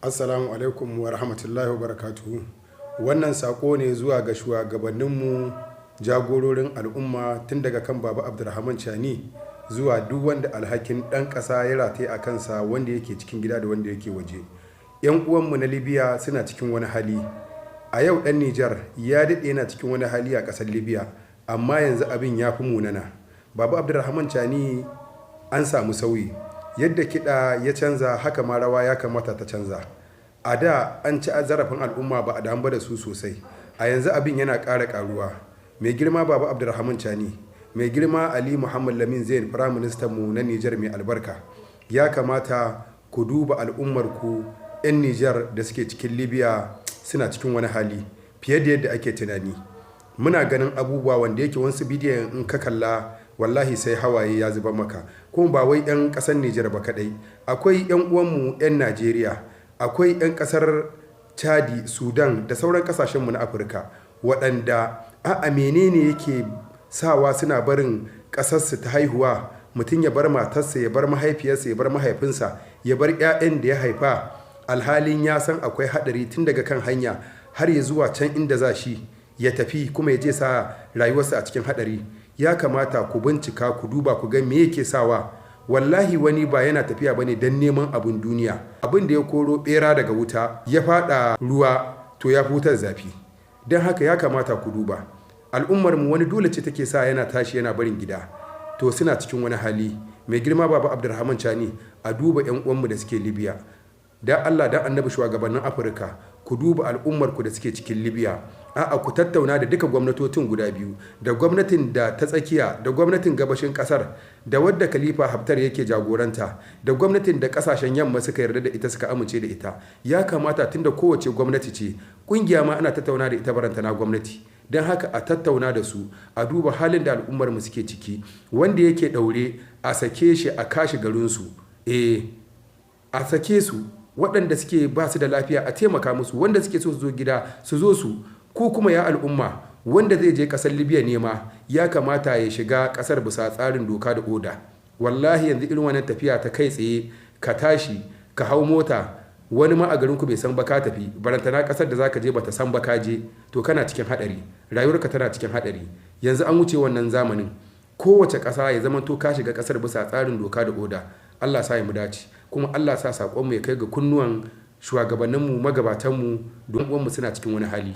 Assalamu alaikum wa rahmatullahi wa barakatuhu. Wannan sako ne zuwa ga shugabanninmu, jagororin al'umma, tun daga kan Baba Abdulrahman Chani zuwa duk wanda alhakin ɗan ƙasa ya rataye a kansa, wanda yake cikin gida da wanda yake waje. 'Yan uwanmu na Libya suna cikin wani hali. A yau ɗan Nijar ya daɗe yana cikin wani hali a ƙasar Libya, amma yanzu abin ya fi munana. Baba Abdulrahman Chani an samu sauyi. Yadda kiɗa ya canza, haka ma rawa ya kamata ta canza. A da an ci zarafin al'umma, ba a damu da su sosai. A yanzu abin yana ƙara ƙaruwa. Mai girma Baba Abdulrahman Chani, mai girma Ali Muhammad Lamin Zain, Firaministan mu na Nijar mai albarka, ya kamata ku duba al'ummarku 'yan Nijar da suke cikin Libya suna cikin wani hali fiye da yadda ake tunani. Muna ganin abubuwa wanda yake wasu bidiyon in ka kalla wallahi sai hawaye ya zuba maka. Kuma ba wai 'yan ƙasar Nijar ba kaɗai, akwai 'yan uwanmu 'yan Najeriya, akwai 'yan ƙasar Chadi, Sudan da sauran ƙasashenmu na Afirka, waɗanda a'a menene yake sawa suna barin ƙasarsu ta haihuwa. Mutum ya bar matarsa, ya bar mahaifiyarsa, ya bar mahaifinsa, ya bar 'ya'yan da ya haifa, alhalin ya san akwai haɗari tun daga kan hanya har ya zuwa can inda za shi ya tafi, kuma ya je sa rayuwarsa a cikin haɗari. Ya kamata ku bincika, ku duba, ku ga me yake sawa. Wallahi wani ba yana tafiya bane don neman abin duniya. Abin da ya koro bera daga wuta ya fada ruwa, to ya fi wutar zafi. Don haka ya kamata ku duba. Al'ummar mu wani dole ce take sa yana tashi yana barin gida, to suna cikin wani hali. Mai girma Baba Abdulrahman Chani, a duba 'yan uwanmu da suke Libya. Dan Allah, dan annabi, shugabannin Afirka, ku duba al'ummar ku da suke cikin Libya. A'a, ku tattauna da duka gwamnatocin guda biyu, da gwamnatin da ta tsakiya, da gwamnatin gabashin kasar, da wadda Khalifa Haftar yake jagoranta, da gwamnatin da kasashen yamma suka yarda da ita, suka amince da ita. Ya kamata, tunda kowace gwamnati ce, kungiya ma ana tattauna da ita, baranta na gwamnati. Don haka a tattauna da su, a duba halin da al'ummar mu suke ciki. Wanda yake daure a sake shi, a kashi garinsu. A sake su. Waɗanda suke ba su da lafiya a taimaka musu, wanda suke so su zo gida su zo su. Ko kuma ya al'umma, wanda zai je ƙasar Libya nema, ya kamata ya shiga ƙasar bisa tsarin doka da oda. Wallahi yanzu irin wannan tafiya ta kai tsaye, ka tashi ka hau mota, wani ma a garinku bai san ba ka tafi, barantana ƙasar da zaka je bata san ba ka je, to kana cikin haɗari, rayuwarka tana cikin haɗari. Yanzu an wuce wannan zamanin. Kowace ƙasa ya zama to ka shiga ƙasar bisa tsarin doka da oda. Allah sa ya mu dace, kuma Allah sa saƙonmu ya kai ga kunnuwan shugabanninmu, magabatanmu, don uwanmu suna cikin wani hali.